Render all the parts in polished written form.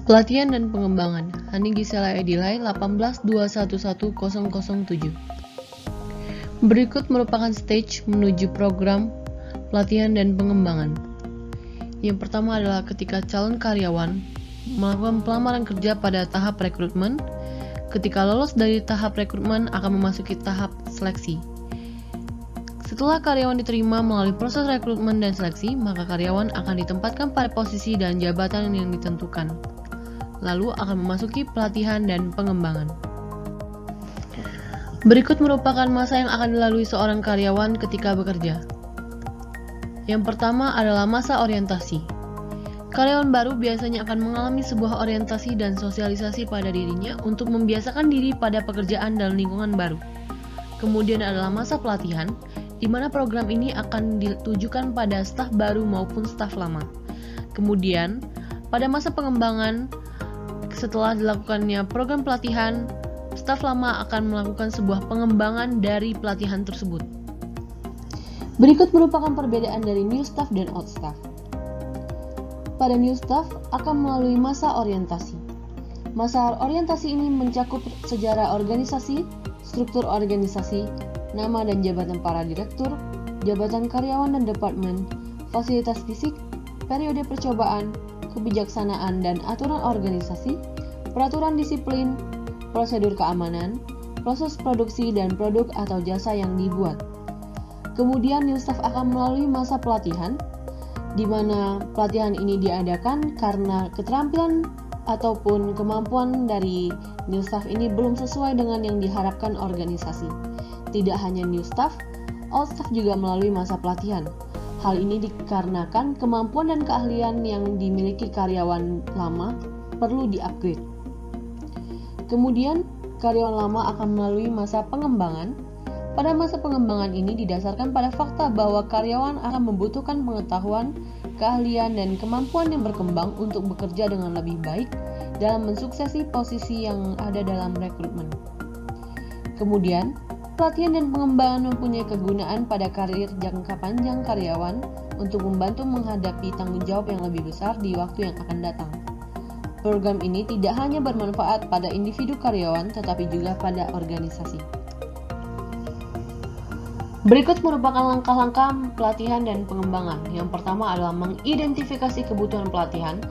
Pelatihan dan pengembangan Hani Gisela Edilai 18211007. Berikut merupakan stage menuju program pelatihan dan pengembangan. Yang pertama adalah ketika calon karyawan melakukan pelamaran kerja pada tahap rekrutmen. Ketika lolos dari tahap rekrutmen akan memasuki tahap seleksi. Setelah karyawan diterima melalui proses rekrutmen dan seleksi, maka karyawan akan ditempatkan pada posisi dan jabatan yang ditentukan. Lalu akan memasuki pelatihan dan pengembangan. Berikut merupakan masa yang akan dilalui seorang karyawan ketika bekerja. Yang pertama adalah masa orientasi. Karyawan baru biasanya akan mengalami sebuah orientasi dan sosialisasi pada dirinya untuk membiasakan diri pada pekerjaan dan lingkungan baru. Kemudian adalah masa pelatihan, di mana program ini akan ditujukan pada staf baru maupun staf lama. Kemudian, pada masa pengembangan, setelah dilakukannya program pelatihan, staf lama akan melakukan sebuah pengembangan dari pelatihan tersebut. Berikut merupakan perbedaan dari new staff dan old staff. Pada new staff akan melalui masa orientasi. Masa orientasi ini mencakup sejarah organisasi, struktur organisasi, nama dan jabatan para direktur, jabatan karyawan dan departemen, fasilitas fisik, periode percobaan, kebijaksanaan dan aturan organisasi, peraturan disiplin, prosedur keamanan, proses produksi dan produk atau jasa yang dibuat. Kemudian new staff akan melalui masa pelatihan, di mana pelatihan ini diadakan karena keterampilan ataupun kemampuan dari new staff ini belum sesuai dengan yang diharapkan organisasi. Tidak hanya new staff, old staff juga melalui masa pelatihan. Hal ini dikarenakan kemampuan dan keahlian yang dimiliki karyawan lama perlu di-upgrade. Kemudian, karyawan lama akan melalui masa pengembangan. Pada masa pengembangan ini didasarkan pada fakta bahwa karyawan akan membutuhkan pengetahuan, keahlian, dan kemampuan yang berkembang untuk bekerja dengan lebih baik dalam mensuksesi posisi yang ada dalam rekrutmen. Kemudian, pelatihan dan pengembangan mempunyai kegunaan pada karir jangka panjang karyawan untuk membantu menghadapi tanggung jawab yang lebih besar di waktu yang akan datang. Program ini tidak hanya bermanfaat pada individu karyawan, tetapi juga pada organisasi. Berikut merupakan langkah-langkah pelatihan dan pengembangan. Yang pertama adalah mengidentifikasi kebutuhan pelatihan.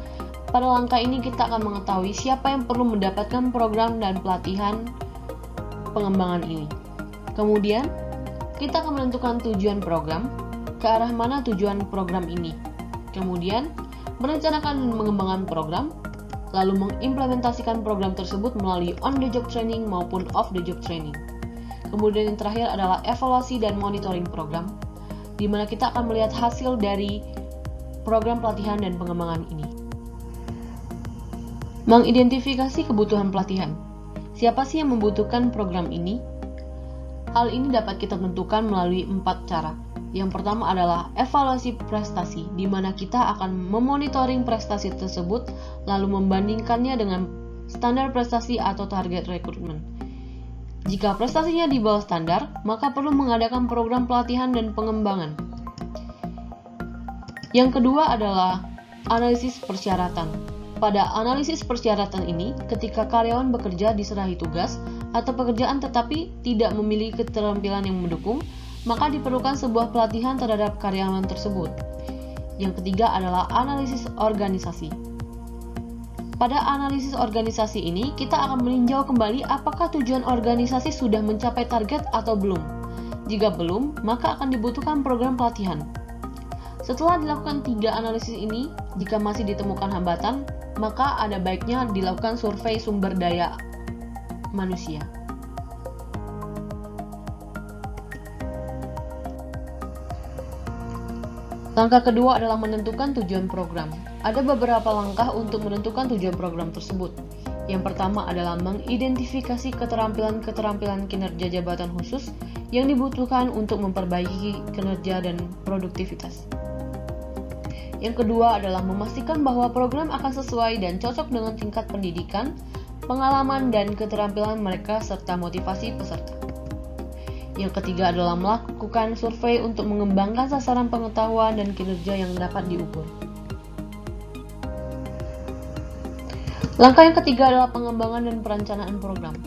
Pada langkah ini kita akan mengetahui siapa yang perlu mendapatkan program dan pelatihan pengembangan ini. Kemudian, kita akan menentukan tujuan program, ke arah mana tujuan program ini. Kemudian, merencanakan dan mengembangkan program, lalu mengimplementasikan program tersebut melalui on-the-job training maupun off-the-job training. Kemudian yang terakhir adalah evaluasi dan monitoring program, di mana kita akan melihat hasil dari program pelatihan dan pengembangan ini. Mengidentifikasi kebutuhan pelatihan. Siapa sih yang membutuhkan program ini? Hal ini dapat kita tentukan melalui 4 cara. Yang pertama adalah evaluasi prestasi, di mana kita akan memonitoring prestasi tersebut, lalu membandingkannya dengan standar prestasi atau target rekrutmen. Jika prestasinya di bawah standar, maka perlu mengadakan program pelatihan dan pengembangan. Yang kedua adalah analisis persyaratan. Pada analisis persyaratan ini, ketika karyawan bekerja diserahi tugas atau pekerjaan tetapi tidak memiliki keterampilan yang mendukung, maka diperlukan sebuah pelatihan terhadap karyawan tersebut. Yang ketiga adalah analisis organisasi. Pada analisis organisasi ini, kita akan meninjau kembali apakah tujuan organisasi sudah mencapai target atau belum. Jika belum, maka akan dibutuhkan program pelatihan. Setelah dilakukan 3 analisis ini, jika masih ditemukan hambatan, maka ada baiknya dilakukan survei sumber daya manusia. Langkah kedua adalah menentukan tujuan program. Ada beberapa langkah untuk menentukan tujuan program tersebut. Yang pertama adalah mengidentifikasi keterampilan-keterampilan kinerja jabatan khusus yang dibutuhkan untuk memperbaiki kinerja dan produktivitas. Yang kedua adalah memastikan bahwa program akan sesuai dan cocok dengan tingkat pendidikan, pengalaman, dan keterampilan mereka serta motivasi peserta. Yang ketiga adalah melakukan survei untuk mengembangkan sasaran pengetahuan dan kinerja yang dapat diukur. Langkah yang ketiga adalah pengembangan dan perencanaan program.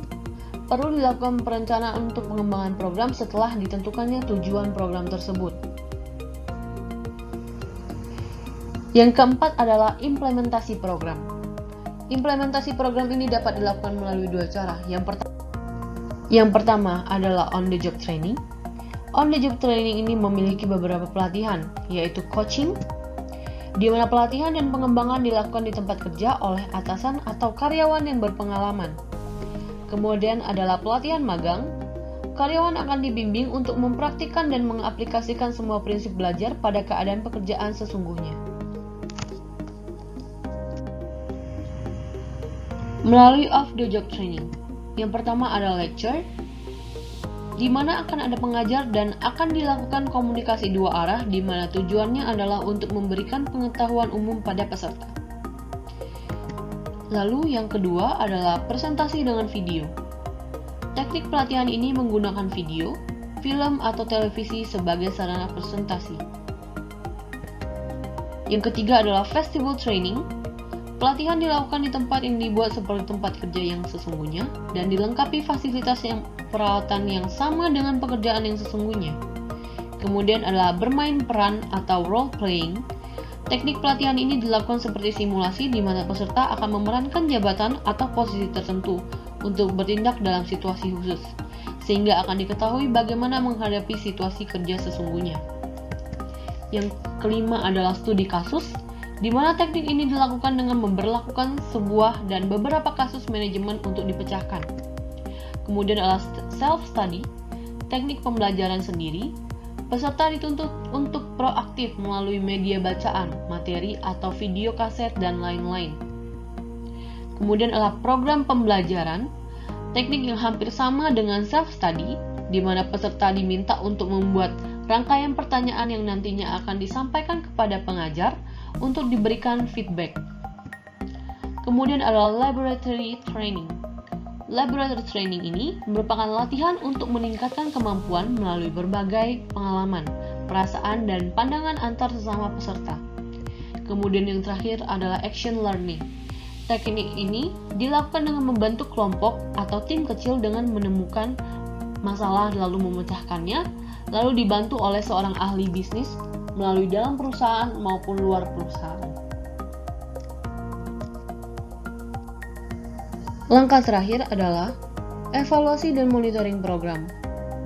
Perlu dilakukan perencanaan untuk pengembangan program setelah ditentukannya tujuan program tersebut. Yang keempat adalah implementasi program. Implementasi program ini dapat dilakukan melalui dua cara. Yang pertama adalah on-the-job training. On-the-job training ini memiliki beberapa pelatihan, yaitu coaching, di mana pelatihan dan pengembangan dilakukan di tempat kerja oleh atasan atau karyawan yang berpengalaman. Kemudian adalah pelatihan magang. Karyawan akan dibimbing untuk mempraktikkan dan mengaplikasikan semua prinsip belajar pada keadaan pekerjaan sesungguhnya. Melalui off-the-job training. Yang pertama adalah lecture, di mana akan ada pengajar dan akan dilakukan komunikasi dua arah, di mana tujuannya adalah untuk memberikan pengetahuan umum pada peserta. Lalu yang kedua adalah presentasi dengan video. Teknik pelatihan ini menggunakan video, film atau televisi sebagai sarana presentasi. Yang ketiga adalah festival training. Pelatihan dilakukan di tempat yang dibuat seperti tempat kerja yang sesungguhnya dan dilengkapi fasilitas yang peralatan yang sama dengan pekerjaan yang sesungguhnya. Kemudian adalah bermain peran atau role playing. Teknik pelatihan ini dilakukan seperti simulasi di mana peserta akan memerankan jabatan atau posisi tertentu untuk bertindak dalam situasi khusus, sehingga akan diketahui bagaimana menghadapi situasi kerja sesungguhnya. Yang kelima adalah studi kasus, di mana teknik ini dilakukan dengan memberlakukan sebuah dan beberapa kasus manajemen untuk dipecahkan. Kemudian adalah self-study, teknik pembelajaran sendiri. Peserta dituntut untuk proaktif melalui media bacaan, materi atau video kaset, dan lain-lain. Kemudian adalah program pembelajaran, teknik yang hampir sama dengan self-study, di mana peserta diminta untuk membuat rangkaian pertanyaan yang nantinya akan disampaikan kepada pengajar untuk diberikan feedback. Kemudian adalah laboratory training. Laboratory training ini merupakan latihan untuk meningkatkan kemampuan melalui berbagai pengalaman, perasaan, dan pandangan antar sesama peserta. Kemudian yang terakhir adalah action learning. Teknik ini dilakukan dengan membentuk kelompok atau tim kecil dengan menemukan masalah lalu memecahkannya, lalu dibantu oleh seorang ahli bisnis melalui dalam perusahaan maupun luar perusahaan. Langkah terakhir adalah evaluasi dan monitoring program.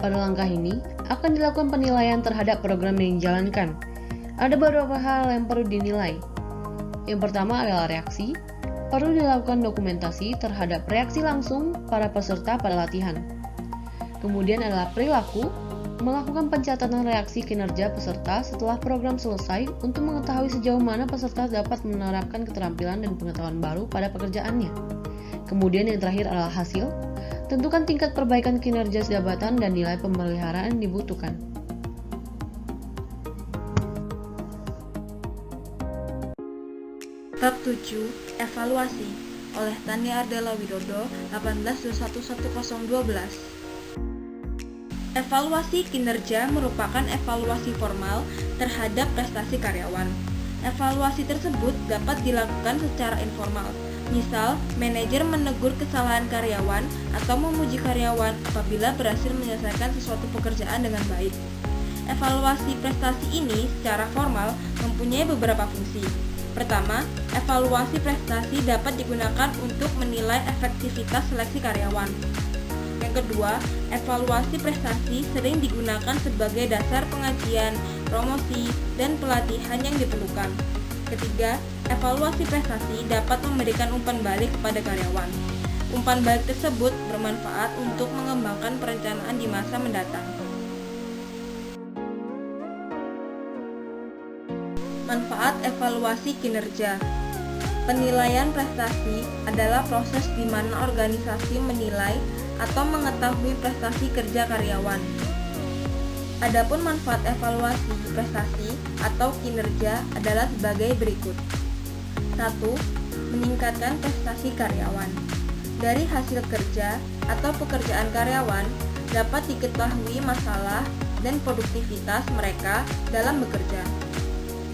Pada langkah ini akan dilakukan penilaian terhadap program yang dijalankan. Ada beberapa hal yang perlu dinilai. Yang pertama adalah reaksi. Perlu dilakukan dokumentasi terhadap reaksi langsung para peserta pada latihan. Kemudian adalah perilaku. Melakukan pencatatan reaksi kinerja peserta setelah program selesai untuk mengetahui sejauh mana peserta dapat menerapkan keterampilan dan pengetahuan baru pada pekerjaannya. Kemudian yang terakhir adalah hasil. Tentukan tingkat perbaikan kinerja jabatan dan nilai pemeliharaan yang dibutuhkan. Bab 7. Evaluasi oleh Tania Ardela Widodo 18/21/1012. Evaluasi kinerja merupakan evaluasi formal terhadap prestasi karyawan. Evaluasi tersebut dapat dilakukan secara informal. Misal, manajer menegur kesalahan karyawan atau memuji karyawan apabila berhasil menyelesaikan sesuatu pekerjaan dengan baik. Evaluasi prestasi ini secara formal mempunyai beberapa fungsi. Pertama, evaluasi prestasi dapat digunakan untuk menilai efektivitas seleksi karyawan. Yang kedua, evaluasi prestasi sering digunakan sebagai dasar pengajian, promosi, dan pelatihan yang diperlukan. Ketiga, evaluasi prestasi dapat memberikan umpan balik kepada karyawan. Umpan balik tersebut bermanfaat untuk mengembangkan perencanaan di masa mendatang. Manfaat evaluasi kinerja. Penilaian prestasi adalah proses di mana organisasi menilai atau mengetahui prestasi kerja karyawan. Adapun manfaat evaluasi prestasi atau kinerja adalah sebagai berikut. 1. Meningkatkan prestasi karyawan. Dari hasil kerja atau pekerjaan karyawan dapat diketahui masalah dan produktivitas mereka dalam bekerja.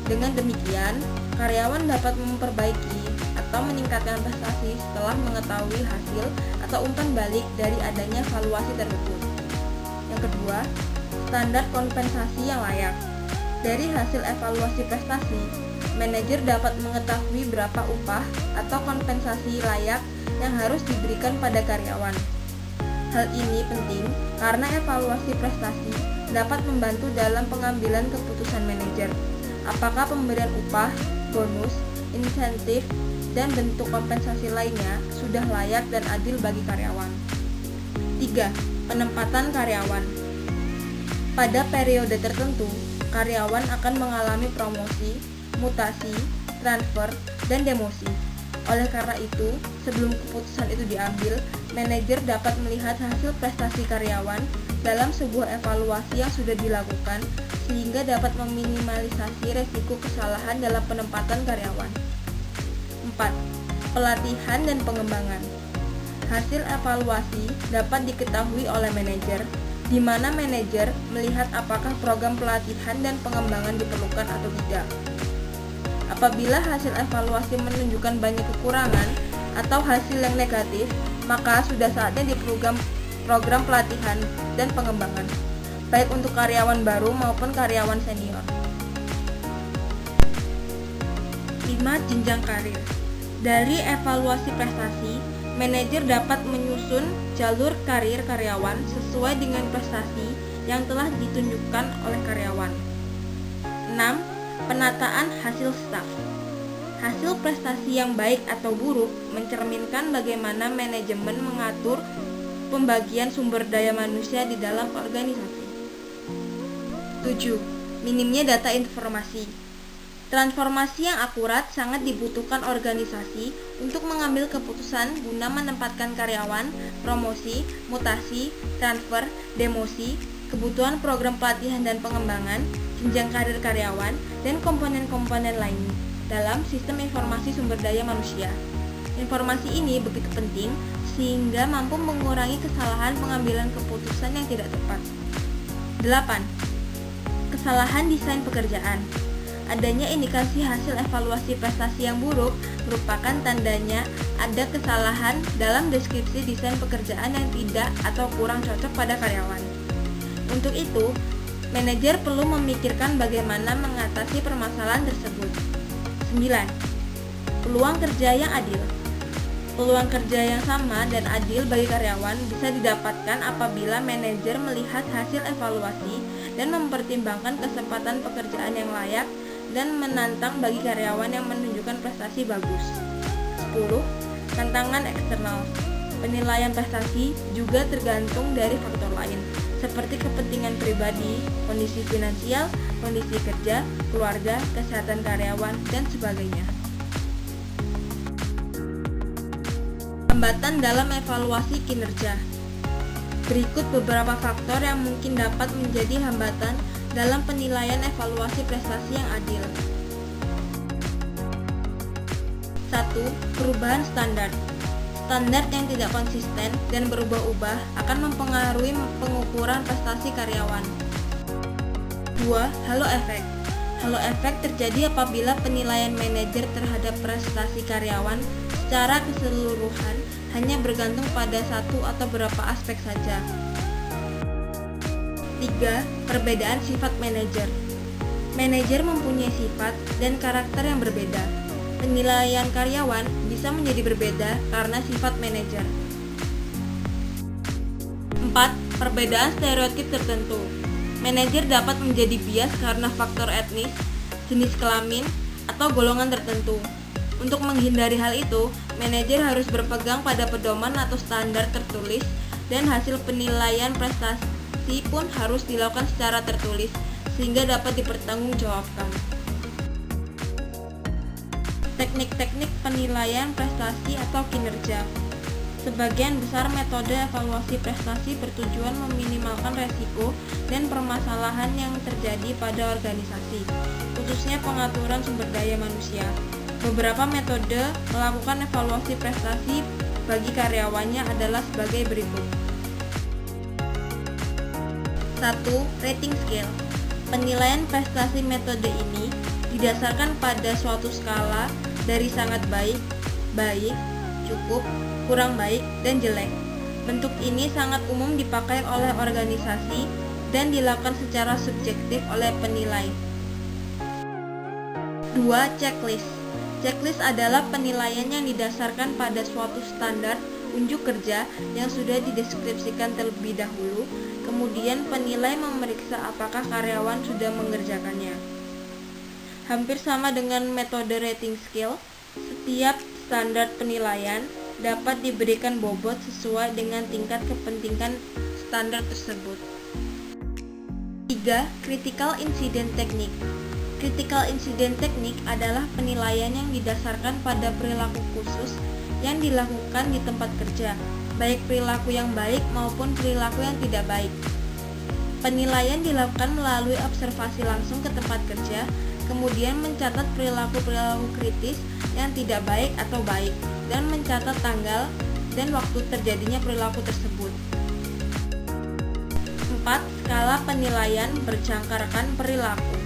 Dengan demikian, karyawan dapat memperbaiki atau meningkatkan prestasi setelah mengetahui hasil atau umpan balik dari adanya evaluasi tersebut. Yang kedua, standar kompensasi yang layak. Dari hasil evaluasi prestasi, manajer dapat mengetahui berapa upah atau kompensasi layak yang harus diberikan pada karyawan. Hal ini penting karena evaluasi prestasi dapat membantu dalam pengambilan keputusan manajer. Apakah pemberian upah, bonus, insentif, dan bentuk kompensasi lainnya sudah layak dan adil bagi karyawan. 3. Penempatan karyawan. Pada periode tertentu, karyawan akan mengalami promosi, mutasi, transfer, dan demosi. Oleh karena itu, sebelum keputusan itu diambil, manajer dapat melihat hasil prestasi karyawan dalam sebuah evaluasi yang sudah dilakukan sehingga dapat meminimalisasi resiko kesalahan dalam penempatan karyawan. 4. Pelatihan dan pengembangan. Hasil evaluasi dapat diketahui oleh manajer, di mana manajer melihat apakah program pelatihan dan pengembangan diperlukan atau tidak. Apabila hasil evaluasi menunjukkan banyak kekurangan atau hasil yang negatif, maka sudah saatnya diprogram program pelatihan dan pengembangan, baik untuk karyawan baru maupun karyawan senior. 5. Jenjang karir. Dari evaluasi prestasi, manajer dapat menyusun jalur karir karyawan sesuai dengan prestasi yang telah ditunjukkan oleh karyawan. 6. Penataan hasil staf. Hasil prestasi yang baik atau buruk mencerminkan bagaimana manajemen mengatur pembagian sumber daya manusia di dalam organisasi. 7. Minimnya data informasi. Transformasi yang akurat sangat dibutuhkan organisasi untuk mengambil keputusan guna menempatkan karyawan, promosi, mutasi, transfer, demosi, kebutuhan program pelatihan dan pengembangan, jenjang karir karyawan, dan komponen-komponen lain dalam sistem informasi sumber daya manusia. Informasi ini begitu penting sehingga mampu mengurangi kesalahan pengambilan keputusan yang tidak tepat. 8. Kesalahan desain pekerjaan. Adanya indikasi hasil evaluasi prestasi yang buruk merupakan tandanya ada kesalahan dalam deskripsi desain pekerjaan yang tidak atau kurang cocok pada karyawan. Untuk itu, manajer perlu memikirkan bagaimana mengatasi permasalahan tersebut. 9. Peluang kerja yang adil. Peluang kerja yang sama dan adil bagi karyawan bisa didapatkan apabila manajer melihat hasil evaluasi dan mempertimbangkan kesempatan pekerjaan yang layak dan menantang bagi karyawan yang menunjukkan prestasi bagus. 10. Tantangan eksternal. Penilaian prestasi juga tergantung dari faktor lain, seperti kepentingan pribadi, kondisi finansial, kondisi kerja, keluarga, kesehatan karyawan, dan sebagainya. Hambatan dalam evaluasi kinerja. Berikut beberapa faktor yang mungkin dapat menjadi hambatan dalam penilaian evaluasi prestasi yang adil. 1. Perubahan standar. Standar yang tidak konsisten dan berubah-ubah akan mempengaruhi pengukuran prestasi karyawan. 2. Halo efek. Halo efek terjadi apabila penilaian manajer terhadap prestasi karyawan secara keseluruhan hanya bergantung pada satu atau beberapa aspek saja. 3. Perbedaan sifat manajer. Manajer mempunyai sifat dan karakter yang berbeda. Penilaian karyawan bisa menjadi berbeda karena sifat manajer. 4. Perbedaan stereotip tertentu. Manajer dapat menjadi bias karena faktor etnis, jenis kelamin, atau golongan tertentu. Untuk menghindari hal itu, manajer harus berpegang pada pedoman atau standar tertulis dan hasil penilaian prestasi pun harus dilakukan secara tertulis sehingga dapat dipertanggungjawabkan. Teknik-teknik penilaian prestasi atau kinerja. Sebagian besar metode evaluasi prestasi bertujuan meminimalkan resiko dan permasalahan yang terjadi pada organisasi, khususnya pengaturan sumber daya manusia. Beberapa metode melakukan evaluasi prestasi bagi karyawannya adalah sebagai berikut. 1. Rating scale. Penilaian prestasi metode ini didasarkan pada suatu skala dari sangat baik, baik, cukup, kurang baik, dan jelek. Bentuk ini sangat umum dipakai oleh organisasi dan dilakukan secara subjektif oleh penilai. 2. Checklist. Checklist adalah penilaian yang didasarkan pada suatu standar unjuk kerja yang sudah dideskripsikan terlebih dahulu, kemudian penilai memeriksa apakah karyawan sudah mengerjakannya. Hampir sama dengan metode rating scale, setiap standar penilaian dapat diberikan bobot sesuai dengan tingkat kepentingan standar tersebut. 3. Critical Incident Technique. Critical Incident Technique adalah penilaian yang didasarkan pada perilaku khusus yang dilakukan di tempat kerja, baik perilaku yang baik maupun perilaku yang tidak baik. Penilaian dilakukan melalui observasi langsung ke tempat kerja, kemudian mencatat perilaku-perilaku kritis yang tidak baik atau baik, dan mencatat tanggal dan waktu terjadinya perilaku tersebut. 4. Skala penilaian berjangkarkan perilaku.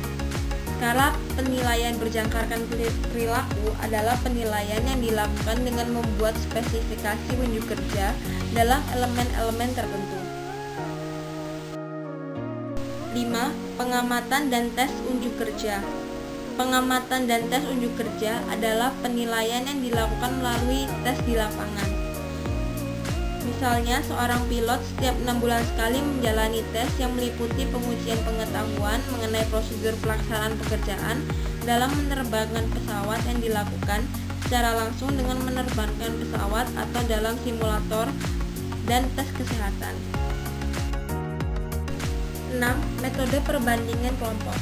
Skala penilaian berjangkarkan perilaku adalah penilaian yang dilakukan dengan membuat spesifikasi unjuk kerja dalam elemen-elemen tertentu. 5. Pengamatan dan tes unjuk kerja. Pengamatan dan tes unjuk kerja adalah penilaian yang dilakukan melalui tes di lapangan. Misalnya, seorang pilot setiap 6 bulan sekali menjalani tes yang meliputi pengujian pengetahuan mengenai prosedur pelaksanaan pekerjaan dalam menerbangkan pesawat yang dilakukan secara langsung dengan menerbangkan pesawat atau dalam simulator dan tes kesehatan. 6. Metode perbandingan kelompok.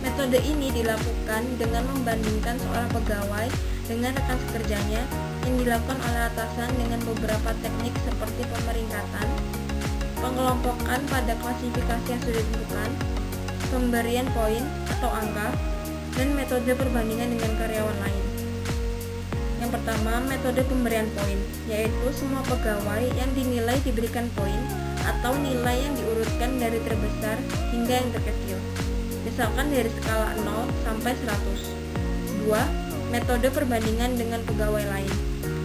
Metode ini dilakukan dengan membandingkan seorang pegawai dengan rekan sekerjanya yang dilakukan oleh atasan dengan beberapa teknik seperti pemeringkatan, pengelompokan pada klasifikasi yang sudah ditentukan, pemberian poin atau angka, dan metode perbandingan dengan karyawan lain. Yang pertama, metode pemberian poin, yaitu semua pegawai yang dinilai diberikan poin atau nilai yang diurutkan dari terbesar hingga yang terkecil, misalkan dari skala 0 sampai 100. 2. Metode perbandingan dengan pegawai lain,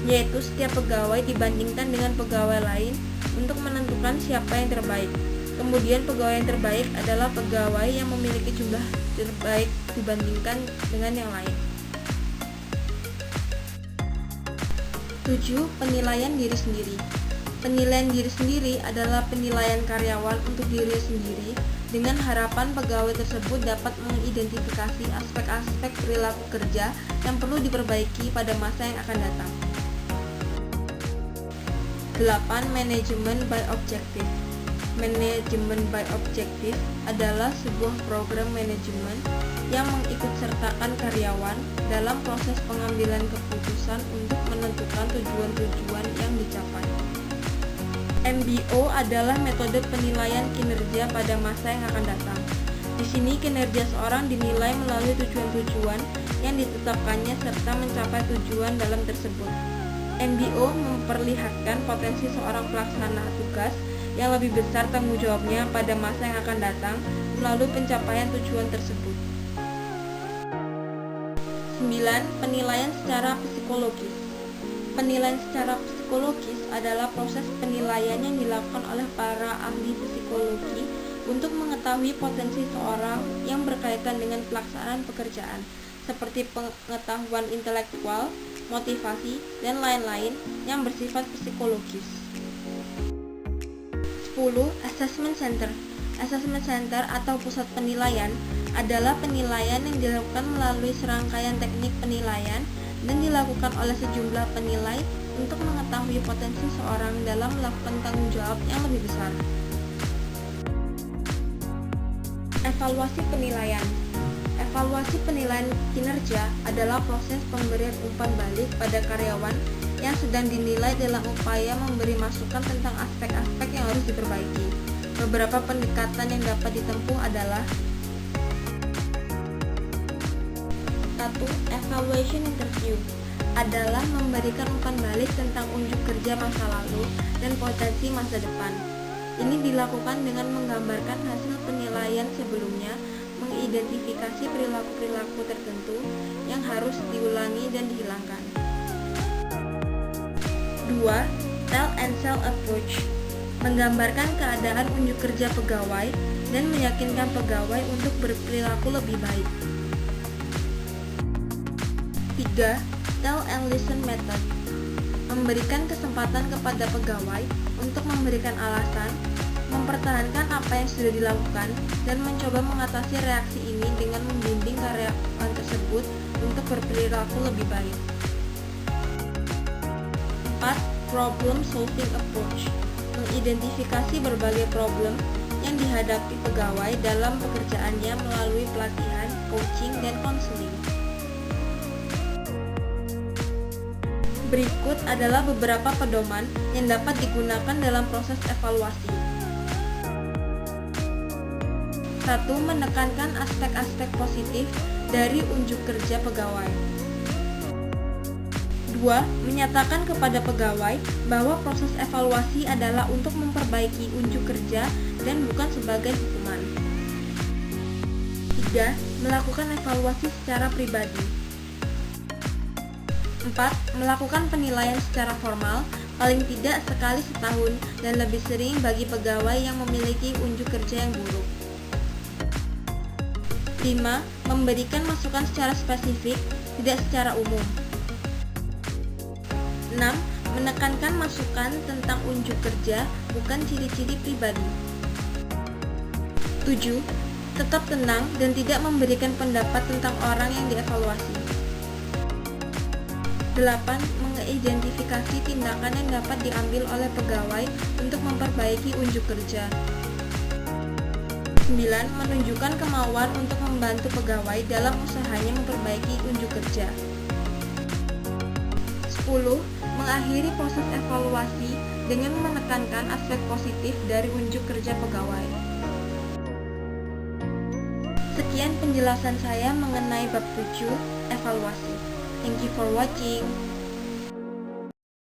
yaitu setiap pegawai dibandingkan dengan pegawai lain untuk menentukan siapa yang terbaik. Kemudian pegawai yang terbaik adalah pegawai yang memiliki jumlah terbaik dibandingkan dengan yang lain. 7. Penilaian diri sendiri. Penilaian diri sendiri adalah penilaian karyawan untuk diri sendiri dengan harapan pegawai tersebut dapat mengidentifikasi aspek-aspek perilaku kerja yang perlu diperbaiki pada masa yang akan datang. 8. Manajemen by Objective. Manajemen by Objective adalah sebuah program manajemen yang mengikutsertakan karyawan dalam proses pengambilan keputusan untuk menentukan tujuan-tujuan yang dicapai. MBO adalah metode penilaian kinerja pada masa yang akan datang. Di sini kinerja seorang dinilai melalui tujuan-tujuan yang ditetapkannya serta mencapai tujuan dalam tersebut. MBO memperlihatkan potensi seorang pelaksana tugas yang lebih besar tanggung jawabnya pada masa yang akan datang melalui pencapaian tujuan tersebut. 9. Penilaian secara psikologis. Penilaian secara psikologis adalah proses penilaian yang dilakukan oleh para ahli psikologi untuk mengetahui potensi seorang yang berkaitan dengan pelaksanaan pekerjaan, seperti pengetahuan intelektual, motivasi, dan lain-lain yang bersifat psikologis. 10. Assessment Center. Assessment Center atau pusat penilaian adalah penilaian yang dilakukan melalui serangkaian teknik penilaian dan dilakukan oleh sejumlah penilai untuk mengetahui potensi seorang dalam melakukan tanggung jawab yang lebih besar. Evaluasi penilaian. Evaluasi penilaian kinerja adalah proses pemberian umpan balik pada karyawan yang sedang dinilai dalam upaya memberi masukan tentang aspek-aspek yang harus diperbaiki. Beberapa pendekatan yang dapat ditempuh adalah 1. Evaluation interview adalah memberikan umpan balik tentang unjuk kerja masa lalu dan potensi masa depan. Ini dilakukan dengan menggambarkan hasil penilaian sebelumnya, mengidentifikasi perilaku-perilaku tertentu yang harus diulangi dan dihilangkan. 2. Tell and sell approach, menggambarkan keadaan unjuk kerja pegawai dan meyakinkan pegawai untuk berperilaku lebih baik. 3. Tell and listen method, memberikan kesempatan kepada pegawai untuk memberikan alasan, mempertahankan apa yang sudah dilakukan, dan mencoba mengatasi reaksi ini dengan membimbing karyawan tersebut untuk berperilaku lebih baik. 4. Problem solving approach, mengidentifikasi berbagai problem yang dihadapi pegawai dalam pekerjaannya melalui pelatihan, coaching, dan konseling. Berikut adalah beberapa pedoman yang dapat digunakan dalam proses evaluasi. 1. Menekankan aspek-aspek positif dari unjuk kerja pegawai. 2. Menyatakan kepada pegawai bahwa proses evaluasi adalah untuk memperbaiki unjuk kerja dan bukan sebagai hukuman. 3. Melakukan evaluasi secara pribadi. 4. Melakukan penilaian secara formal, paling tidak sekali setahun dan lebih sering bagi pegawai yang memiliki unjuk kerja yang buruk. 5. Memberikan masukan secara spesifik, tidak secara umum. 6. Menekankan masukan tentang unjuk kerja, bukan ciri-ciri pribadi. 7. Tetap tenang dan tidak memberikan pendapat tentang orang yang dievaluasi. 8. Mengidentifikasi tindakan yang dapat diambil oleh pegawai untuk memperbaiki unjuk kerja. 9. Menunjukkan kemauan untuk membantu pegawai dalam usahanya memperbaiki unjuk kerja. 10. Mengakhiri proses evaluasi dengan menekankan aspek positif dari unjuk kerja pegawai. Sekian penjelasan saya mengenai bab 7, evaluasi. Thank you for watching.